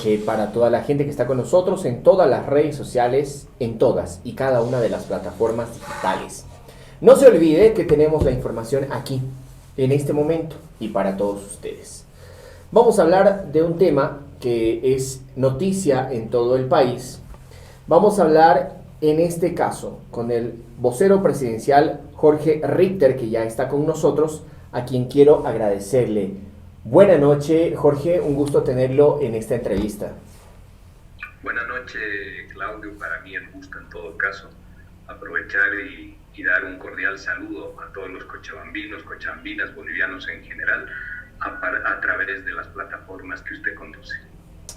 noche para toda la gente que está con nosotros en todas las redes sociales, en todas y cada una de las plataformas digitales. No se olvide que tenemos la información aquí, en este momento y para todos ustedes. Vamos a hablar de un tema que es noticia en todo el país. Vamos a hablar en este caso con el vocero presidencial Jorge Richter, que ya está con nosotros, a quien quiero agradecerle. Buenas noches, Jorge, un gusto tenerlo en esta entrevista. Buenas noches, Claudio. Para mí el gusto en todo caso. Aprovechar y dar un cordial saludo a todos los cochabambinos, cochabambinas, bolivianos en general, a través de las plataformas que usted conduce.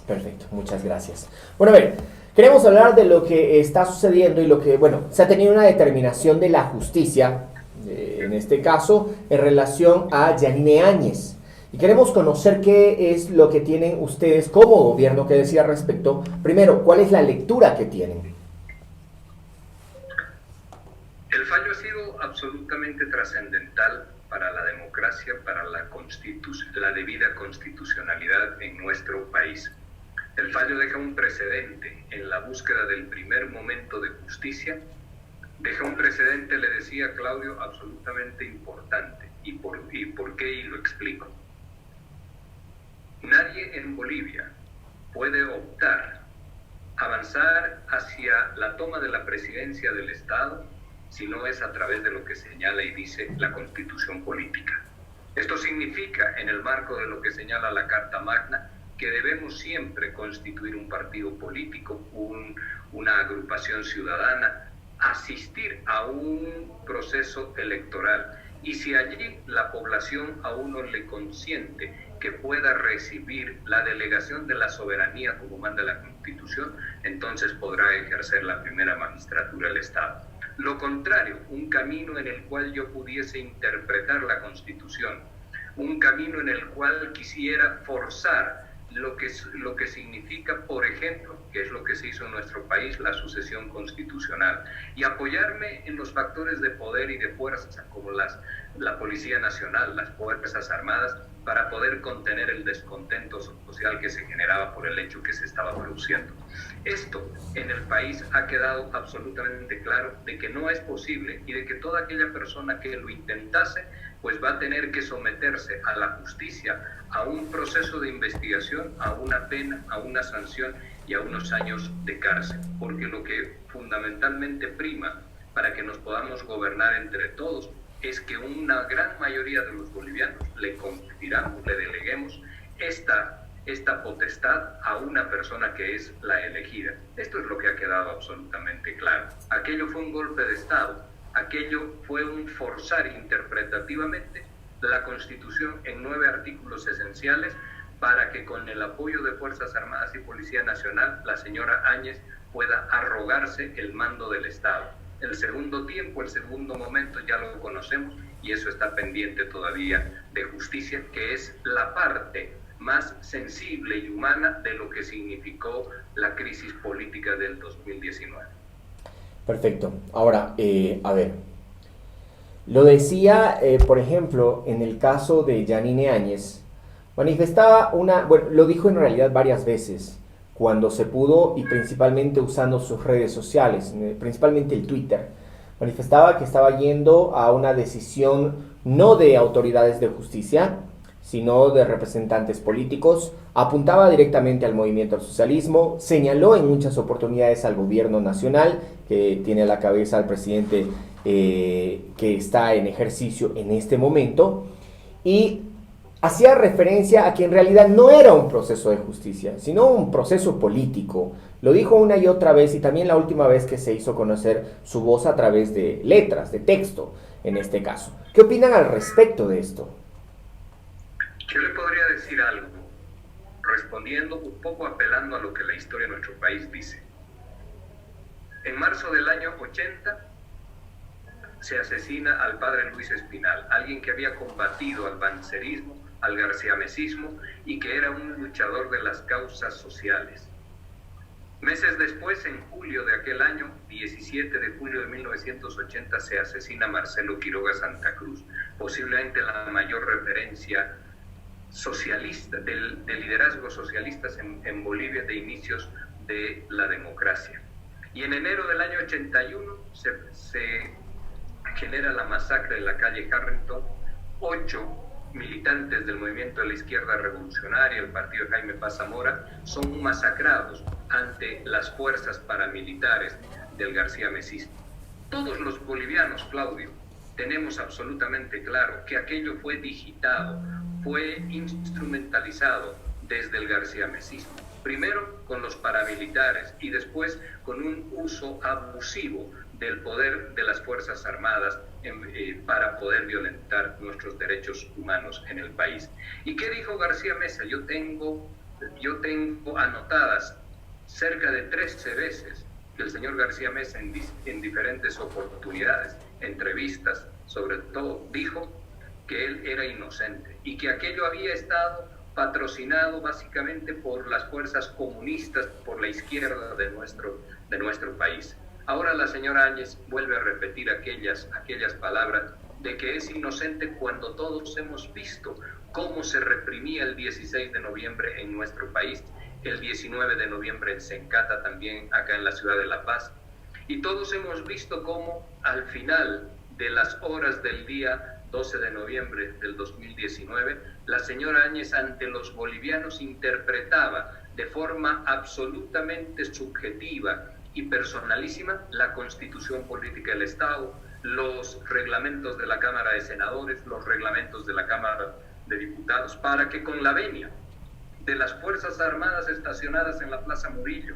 Perfecto, muchas gracias. Bueno, a ver, queremos hablar de lo que está sucediendo y lo que, bueno, se ha tenido una determinación de la justicia, en este caso, en relación a Yanine Áñez. Y queremos conocer qué es lo que tienen ustedes como gobierno que decir al respecto. Primero, ¿cuál es la lectura que tienen? El fallo ha sido absolutamente trascendental para la democracia, para la debida constitucionalidad en nuestro país. El fallo deja un precedente en la búsqueda del primer momento de justicia, deja un precedente, le decía Claudio, absolutamente importante. ¿Y por qué? Y lo explico. Nadie en Bolivia puede optar, avanzar hacia la toma de la presidencia del Estado si no es a través de lo que señala y dice la Constitución política. Esto significa, en el marco de lo que señala la Carta Magna, que debemos siempre constituir un partido político, una agrupación ciudadana, asistir a un proceso electoral. Y si allí la población a uno le consiente que pueda recibir la delegación de la soberanía como manda la Constitución, entonces podrá ejercer la primera magistratura del Estado. Lo contrario, un camino en el cual yo pudiese interpretar la Constitución, un camino en el cual quisiera forzar lo que significa, por ejemplo, que es lo que se hizo en nuestro país, la sucesión constitucional, y apoyarme en los factores de poder y de fuerza, como la Policía Nacional, las Fuerzas Armadas, para poder contener el descontento social que se generaba por el hecho que se estaba produciendo. Esto en el país ha quedado absolutamente claro de que no es posible y de que toda aquella persona que lo intentase pues va a tener que someterse a la justicia, a un proceso de investigación, a una pena, a una sanción y a unos años de cárcel. Porque lo que fundamentalmente prima para que nos podamos gobernar entre todos es que una gran mayoría de los bolivianos le confiramos, le deleguemos esta potestad a una persona que es la elegida. Esto es lo que ha quedado absolutamente claro. Aquello fue un golpe de Estado. Aquello fue un forzar interpretativamente la Constitución en 9 artículos esenciales para que con el apoyo de Fuerzas Armadas y Policía Nacional la señora Áñez pueda arrogarse el mando del Estado. El segundo tiempo, el segundo momento ya lo conocemos y eso está pendiente todavía de justicia, que es la parte más sensible y humana de lo que significó la crisis política del 2019. Perfecto. Ahora, a ver, lo decía, por ejemplo, en el caso de Yanine Áñez, manifestaba bueno, lo dijo en realidad varias veces, cuando se pudo y principalmente usando sus redes sociales, principalmente el Twitter, manifestaba que estaba yendo a una decisión no de autoridades de justicia, sino de representantes políticos, apuntaba directamente al movimiento al socialismo, señaló en muchas oportunidades al gobierno nacional, que tiene a la cabeza al presidente que está en ejercicio en este momento, y hacía referencia a que en realidad no era un proceso de justicia, sino un proceso político. Lo dijo una y otra vez, y también la última vez que se hizo conocer su voz a través de letras, de texto, en este caso. ¿Qué opinan al respecto de esto? Yo le podría decir algo, respondiendo un poco, apelando a lo que la historia de nuestro país dice. En marzo del año 80 se asesina al padre Luis Espinal, alguien que había combatido al bancerismo, al garciamesismo y que era un luchador de las causas sociales. Meses después, en julio de aquel año, 17 de julio de 1980, se asesina Marcelo Quiroga Santa Cruz, posiblemente la mayor referencia socialista, del liderazgo socialistas en Bolivia de inicios de la democracia. Y en enero del año 81 se genera la masacre en la calle Harrington. 8 militantes del movimiento de la izquierda revolucionaria, el partido de Jaime Paz Zamora, son masacrados ante las fuerzas paramilitares del García Mesías. Todos los bolivianos, Claudio, tenemos absolutamente claro que aquello fue digitado, fue instrumentalizado desde el García Mesías. Primero con los paramilitares y después con un uso abusivo del poder de las Fuerzas Armadas para poder violentar nuestros derechos humanos en el país. ¿Y qué dijo García Mesa? Yo tengo anotadas cerca de 13 veces que el señor García Mesa en diferentes oportunidades, entrevistas sobre todo, dijo que él era inocente y que aquello había estado patrocinado básicamente por las fuerzas comunistas, por la izquierda de nuestro país. Ahora la señora Áñez vuelve a repetir aquellas palabras de que es inocente cuando todos hemos visto cómo se reprimía el 16 de noviembre en nuestro país, el 19 de noviembre en Sencata, también acá en la ciudad de La Paz. Y todos hemos visto cómo al final de las horas del día 12 de noviembre del 2019, la señora Áñez ante los bolivianos interpretaba de forma absolutamente subjetiva y personalísima la Constitución Política del Estado, los reglamentos de la Cámara de Senadores, los reglamentos de la Cámara de Diputados, para que con la venia de las Fuerzas Armadas estacionadas en la Plaza Murillo,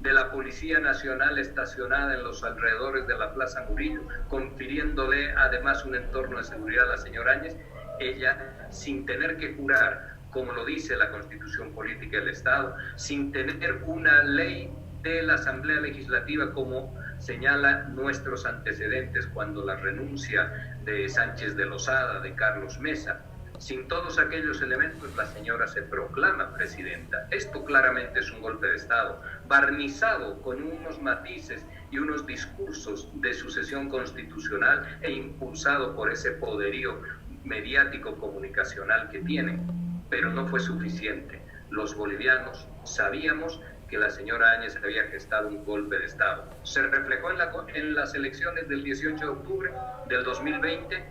de la Policía Nacional estacionada en los alrededores de la Plaza Murillo, confiriéndole además un entorno de seguridad a la señora Áñez, ella, sin tener que jurar, como lo dice la Constitución Política del Estado, sin tener una ley de la Asamblea Legislativa como señala nuestros antecedentes cuando la renuncia de Sánchez de Lozada, de Carlos Mesa, sin todos aquellos elementos, la señora se proclama presidenta. Esto claramente es un golpe de Estado, barnizado con unos matices y unos discursos de sucesión constitucional e impulsado por ese poderío mediático comunicacional que tienen. Pero no fue suficiente. Los bolivianos sabíamos que la señora Áñez había gestado un golpe de Estado. Se reflejó en las elecciones del 18 de octubre del 2020,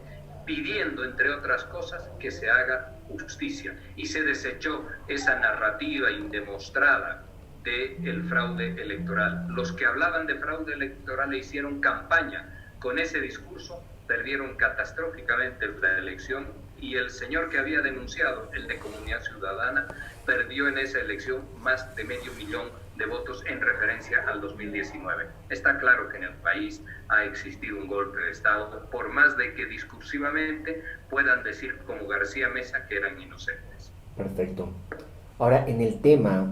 pidiendo, entre otras cosas, que se haga justicia. Y se desechó esa narrativa indemostrada del fraude electoral. Los que hablaban de fraude electoral e hicieron campaña con ese discurso perdieron catastróficamente la elección, y el señor que había denunciado, el de Comunidad Ciudadana, perdió en esa elección más de 500.000 de votos en referencia al 2019. Está claro que en el país ha existido un golpe de Estado, por más de que discursivamente puedan decir como García Mesa que eran inocentes. Perfecto. Ahora, en el tema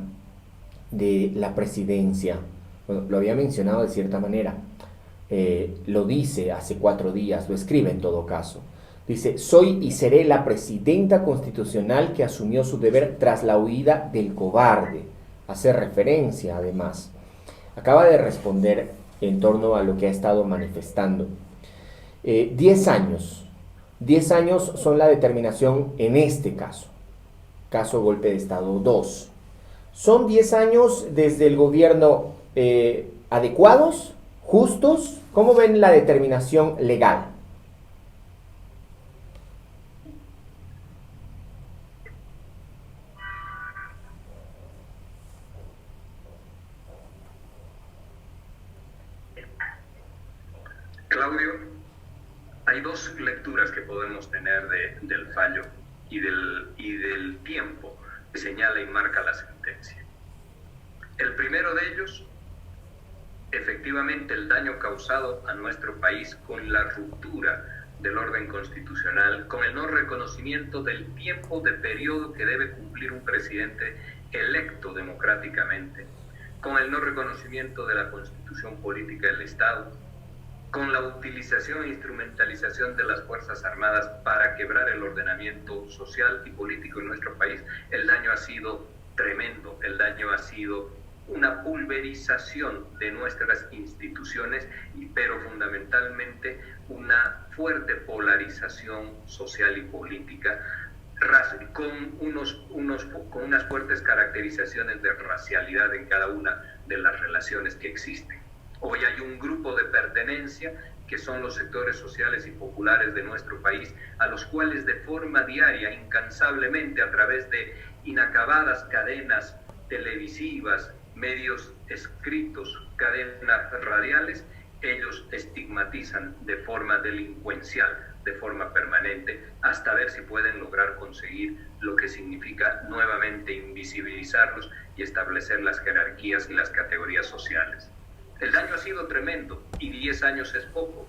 de la presidencia, bueno, lo había mencionado de cierta manera, lo dice hace 4 días, lo escribe en todo caso. Dice: soy y seré la presidenta constitucional que asumió su deber tras la huida del cobarde. Hace referencia, además. Acaba de responder en torno a lo que ha estado manifestando. 10 años. 10 años son la determinación en este caso golpe de Estado 2. ¿Son 10 años desde el gobierno adecuados, justos? ¿Cómo ven la determinación legal? Claudio, hay 2 lecturas que podemos tener del fallo y del tiempo que señala y marca la sentencia. El primero de ellos, efectivamente, el daño causado a nuestro país con la ruptura del orden constitucional, con el no reconocimiento del tiempo de periodo que debe cumplir un presidente electo democráticamente, con el no reconocimiento de la Constitución Política del Estado, con la utilización e instrumentalización de las Fuerzas Armadas para quebrar el ordenamiento social y político en nuestro país. El daño ha sido tremendo, el daño ha sido una pulverización de nuestras instituciones, pero fundamentalmente una fuerte polarización social y política, con unas fuertes caracterizaciones de racialidad en cada una de las relaciones que existen. Hoy hay un grupo de pertenencia que son los sectores sociales y populares de nuestro país, a los cuales de forma diaria, incansablemente, a través de inacabadas cadenas televisivas, medios escritos, cadenas radiales, ellos estigmatizan de forma delincuencial, de forma permanente, hasta ver si pueden lograr conseguir lo que significa nuevamente invisibilizarlos y establecer las jerarquías y las categorías sociales. El daño ha sido tremendo y 10 años es poco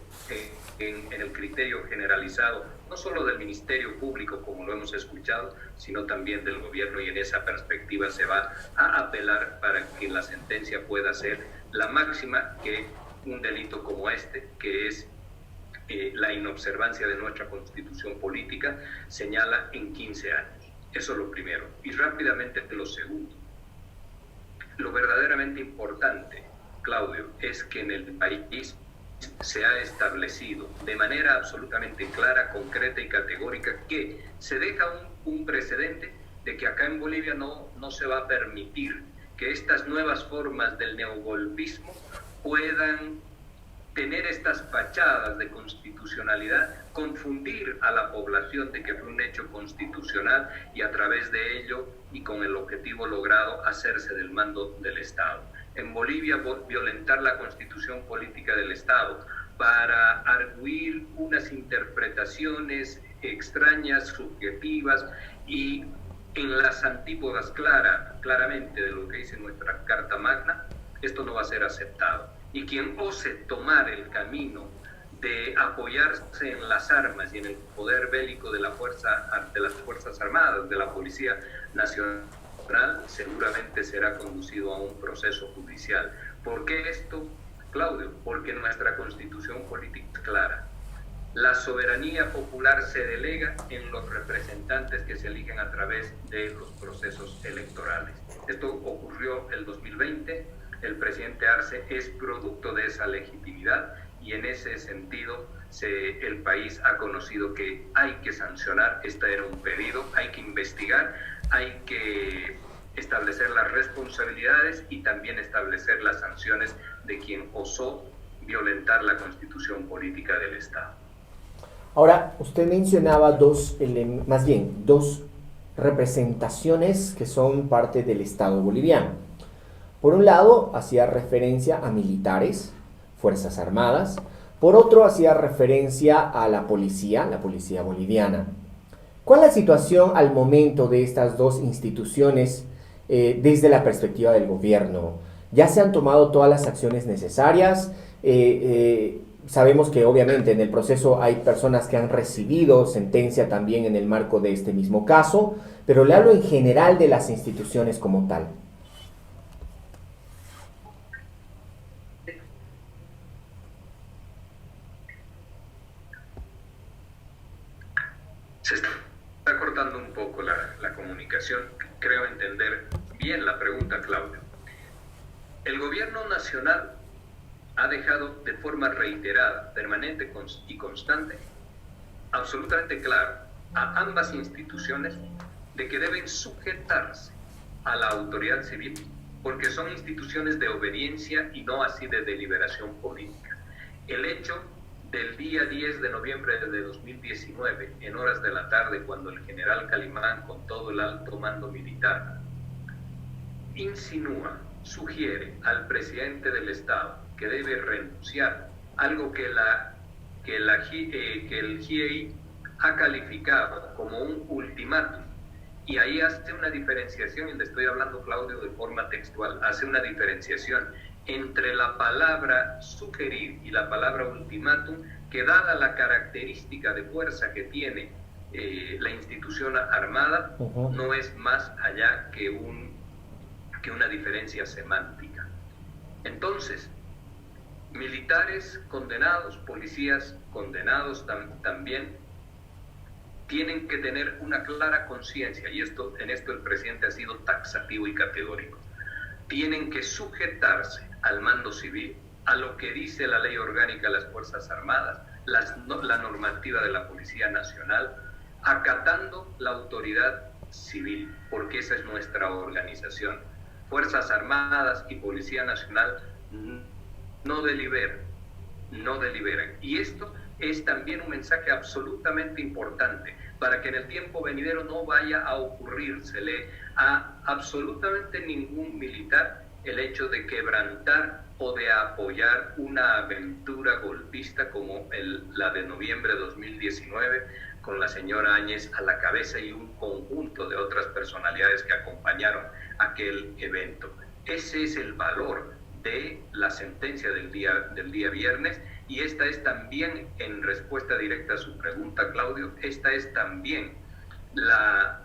en el criterio generalizado, no solo del Ministerio Público, como lo hemos escuchado, sino también del gobierno, y en esa perspectiva se va a apelar para que la sentencia pueda ser la máxima que un delito como este, que es la inobservancia de nuestra Constitución política, señala en 15 años. Eso es lo primero. Y rápidamente lo segundo. Lo verdaderamente importante, Claudio, es que en el país se ha establecido de manera absolutamente clara, concreta y categórica que se deja un precedente de que acá en Bolivia no se va a permitir que estas nuevas formas del neogolpismo puedan tener estas fachadas de constitucionalidad, confundir a la población de que fue un hecho constitucional y a través de ello y con el objetivo logrado hacerse del mando del Estado. En Bolivia, violentar la constitución política del Estado para arguir unas interpretaciones extrañas, subjetivas y en las antípodas claramente de lo que dice nuestra Carta Magna, esto no va a ser aceptado. Y quien ose tomar el camino de apoyarse en las armas y en el poder bélico de las Fuerzas Armadas, de la Policía Nacional, seguramente será conducido a un proceso judicial. ¿Por qué esto, Claudio? Porque nuestra Constitución política es clara. La soberanía popular se delega en los representantes que se eligen a través de los procesos electorales. Esto ocurrió el 2020, el presidente Arce es producto de esa legitimidad y en ese sentido el país ha conocido que hay que sancionar, este era un pedido, hay que investigar, hay que establecer las responsabilidades y también establecer las sanciones de quien osó violentar la Constitución política del Estado. Ahora, usted mencionaba dos representaciones que son parte del Estado boliviano. Por un lado, hacía referencia a militares, Fuerzas Armadas. Por otro, hacía referencia a la policía boliviana. ¿Cuál es la situación al momento de estas dos instituciones desde la perspectiva del gobierno? ¿Ya se han tomado todas las acciones necesarias? Sabemos que obviamente en el proceso hay personas que han recibido sentencia también en el marco de este mismo caso, pero le hablo en general de las instituciones como tal. Se está cortando un poco la comunicación. Creo entender bien la pregunta, Claudio. El gobierno nacional ha dejado de forma reiterada, permanente y constante, absolutamente claro a ambas instituciones de que deben sujetarse a la autoridad civil, porque son instituciones de obediencia y no así de deliberación política. El hecho del día 10 de noviembre de 2019, en horas de la tarde, cuando el general Calimán, con todo el alto mando militar, insinúa, sugiere al presidente del Estado que debe renunciar, algo que el GIEI ha calificado como un ultimátum, y ahí hace una diferenciación, y le estoy hablando, Claudio, de forma textual, hace una diferenciación entre la palabra sugerir y la palabra ultimátum, que dada la característica de fuerza que tiene la institución armada, no es más allá que una diferencia semántica. Entonces, militares condenados, policías condenados también, tienen que tener una clara conciencia, y en esto el presidente ha sido taxativo y categórico. Tienen que sujetarse al mando civil, a lo que dice la ley orgánica de las Fuerzas Armadas, la normativa de la Policía Nacional, acatando la autoridad civil, porque esa es nuestra organización. Fuerzas Armadas y Policía Nacional no deliberan, no deliberan. Y esto es también un mensaje absolutamente importante para que en el tiempo venidero no vaya a ocurrírsele a absolutamente ningún militar el hecho de quebrantar o de apoyar una aventura golpista como la de noviembre de 2019, con la señora Áñez a la cabeza y un conjunto de otras personalidades que acompañaron aquel evento. Ese es el valor de la sentencia del día viernes, y esta es también, en respuesta directa a su pregunta, Claudio, esta es también la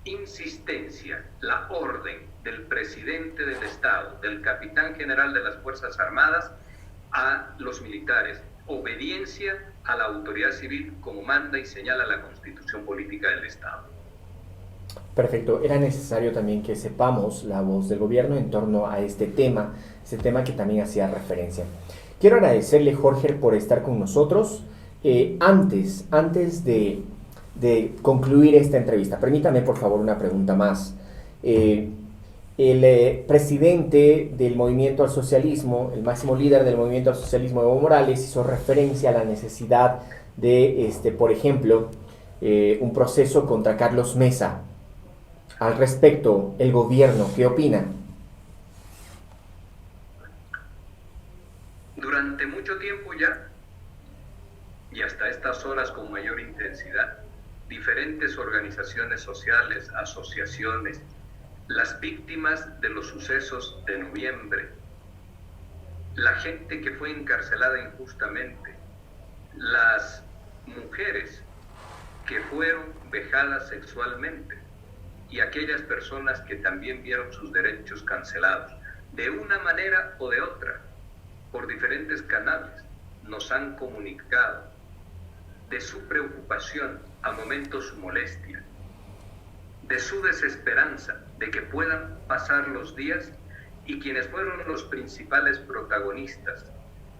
insistencia, la orden del presidente del Estado, del capitán general de las Fuerzas Armadas a los militares: obediencia a la autoridad civil como manda y señala la Constitución Política del Estado. Perfecto, era necesario también que sepamos la voz del gobierno en torno a este tema que también hacía referencia. Quiero agradecerle, Jorge, por estar con nosotros. Antes de concluir esta entrevista, permítame por favor una pregunta más. El presidente del Movimiento al Socialismo, el máximo líder del Movimiento al Socialismo, Evo Morales, hizo referencia a la necesidad de, por ejemplo, un proceso contra Carlos Mesa. Al respecto, el gobierno, ¿qué opina? Durante mucho tiempo ya, y hasta estas horas con mayor intensidad, diferentes organizaciones sociales, asociaciones, las víctimas de los sucesos de noviembre, la gente que fue encarcelada injustamente, las mujeres que fueron vejadas sexualmente y aquellas personas que también vieron sus derechos cancelados, de una manera o de otra, por diferentes canales, nos han comunicado de su preocupación, a momentos su molestia, de su desesperanza de que puedan pasar los días y quienes fueron los principales protagonistas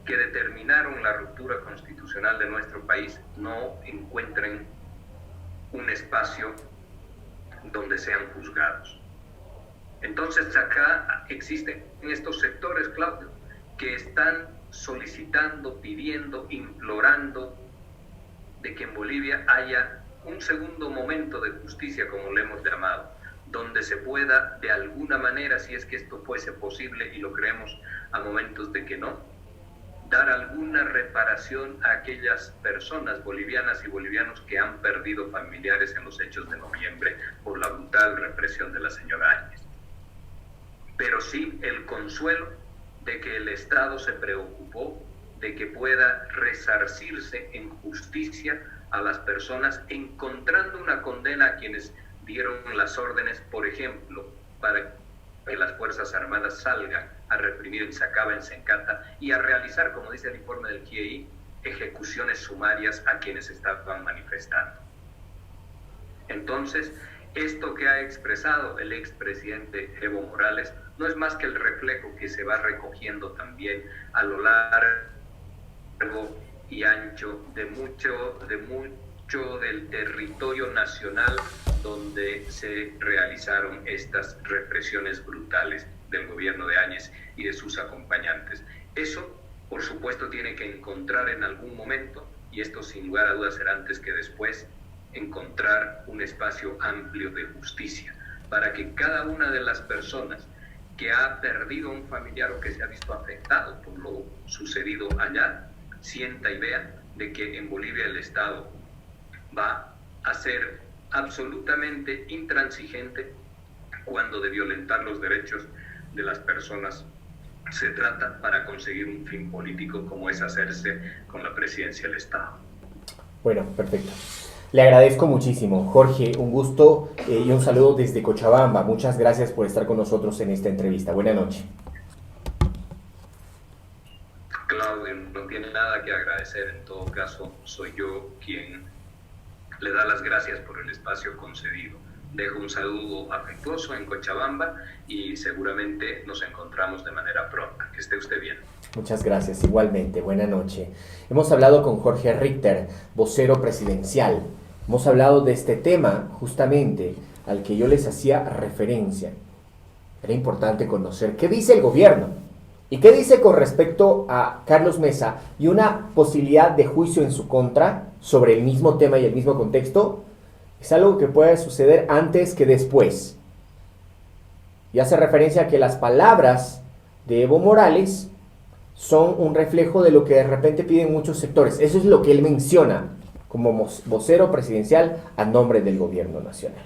que determinaron la ruptura constitucional de nuestro país no encuentren un espacio donde sean juzgados. Entonces acá existen estos sectores, Claudio, que están solicitando, pidiendo, implorando de que en Bolivia haya un segundo momento de justicia, como le hemos llamado, donde se pueda de alguna manera, si es que esto fuese posible, y lo creemos a momentos de que no, dar alguna reparación a aquellas personas bolivianas y bolivianos que han perdido familiares en los hechos de noviembre por la brutal represión de la señora Áñez. Pero sí el consuelo de que el Estado se preocupó de que pueda resarcirse en justicia a las personas, encontrando una condena a quienes dieron las órdenes, por ejemplo, para que las Fuerzas Armadas salgan a reprimir en Sacaba, en Sencata, y a realizar, como dice el informe del GIEI, ejecuciones sumarias a quienes estaban manifestando. Entonces, esto que ha expresado el expresidente Evo Morales no es más que el reflejo que se va recogiendo también a lo largo y ancho de mucho del territorio nacional donde se realizaron estas represiones brutales del gobierno de Áñez y de sus acompañantes. Eso, por supuesto, tiene que encontrar en algún momento, y esto sin lugar a dudas será antes que después, encontrar un espacio amplio de justicia para que cada una de las personas que ha perdido un familiar o que se ha visto afectado por lo sucedido allá, sienta y vea de que en Bolivia el Estado va a ser absolutamente intransigente cuando de violentar los derechos de las personas se trata para conseguir un fin político como es hacerse con la presidencia del Estado. Bueno, perfecto. Le agradezco muchísimo, Jorge, un gusto y un saludo desde Cochabamba. Muchas gracias por estar con nosotros en esta entrevista. Buenas noches. Claudio, no tiene nada que agradecer. En todo caso, soy yo quien le da las gracias por el espacio concedido. Dejo un saludo afectuoso en Cochabamba y seguramente nos encontramos de manera pronta. Que esté usted bien. Muchas gracias, igualmente. Buena noche. Hemos hablado con Jorge Richter, vocero presidencial. hemos hablado de este tema justamente al que yo les hacía referencia. Era importante conocer qué dice el gobierno y qué dice con respecto a Carlos Mesa y una posibilidad de juicio en su contra sobre el mismo tema y el mismo contexto. Es algo que puede suceder antes que después. Y hace referencia a que las palabras de Evo Morales son un reflejo de lo que de repente piden muchos sectores. Eso es lo que él menciona como vocero presidencial a nombre del gobierno nacional.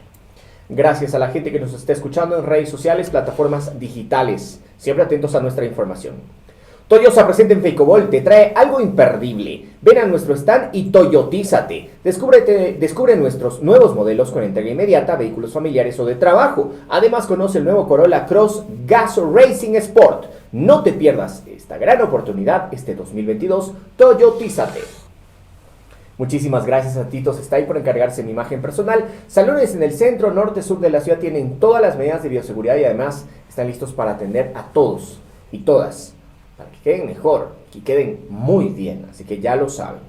Gracias a la gente que nos está escuchando en redes sociales, plataformas digitales. Siempre atentos a nuestra información. Toyosa presente en Feicobol te trae algo imperdible. Ven a nuestro stand y toyotízate. Descubre nuestros nuevos modelos con entrega inmediata, vehículos familiares o de trabajo. Además conoce el nuevo Corolla Cross Gaso Racing Sport. No te pierdas esta gran oportunidad este 2022. Toyotízate. Muchísimas gracias a Tito Stay por encargarse de mi imagen personal. Salones en el centro, norte, sur de la ciudad tienen todas las medidas de bioseguridad y además están listos para atender a todos y todas, para que queden mejor, que queden muy bien, así que ya lo saben.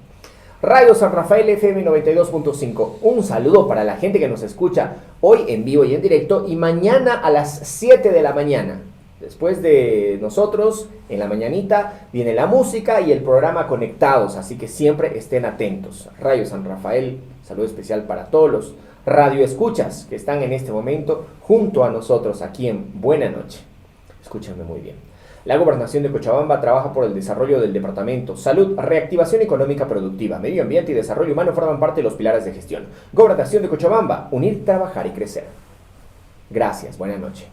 Radio San Rafael FM 92.5, un saludo para la gente que nos escucha hoy en vivo y en directo y mañana a las 7 de la mañana. Después de nosotros, en la mañanita, viene la música y el programa Conectados, así que siempre estén atentos. Radio San Rafael, saludo especial para todos los radioescuchas que están en este momento junto a nosotros aquí en Buena Noche. Escúchenme muy bien. La Gobernación de Cochabamba trabaja por el desarrollo del departamento. Salud, reactivación económica productiva, medio ambiente y desarrollo humano forman parte de los pilares de gestión. Gobernación de Cochabamba, unir, trabajar y crecer. Gracias, buena noche.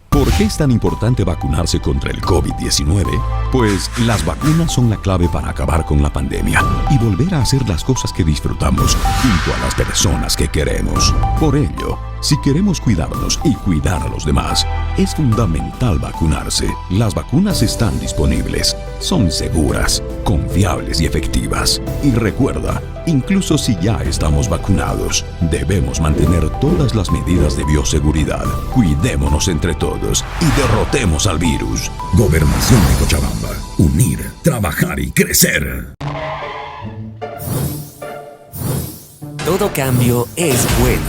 ¿Por qué es tan importante vacunarse contra el COVID-19? Pues las vacunas son la clave para acabar con la pandemia y volver a hacer las cosas que disfrutamos junto a las personas que queremos. Por ello, si queremos cuidarnos y cuidar a los demás, es fundamental vacunarse. Las vacunas están disponibles, son seguras, confiables y efectivas. Y recuerda, incluso si ya estamos vacunados, debemos mantener todas las medidas de bioseguridad. Cuidémonos entre todos y derrotemos al virus. Gobernación de Cochabamba. Unir, trabajar y crecer. Todo cambio es bueno.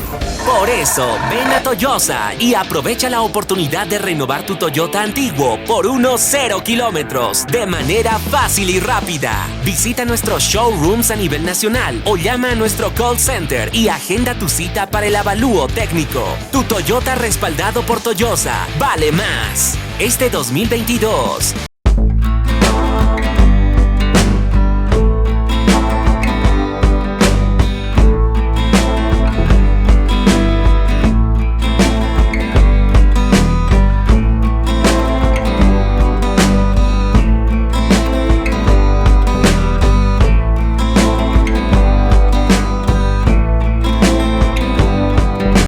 Por eso, ven a Toyosa y aprovecha la oportunidad de renovar tu Toyota antiguo por unos 0 kilómetros de manera fácil y rápida. Visita nuestros showrooms a nivel nacional o llama a nuestro call center y agenda tu cita para el avalúo técnico. Tu Toyota respaldado por Toyosa vale más. Este 2022,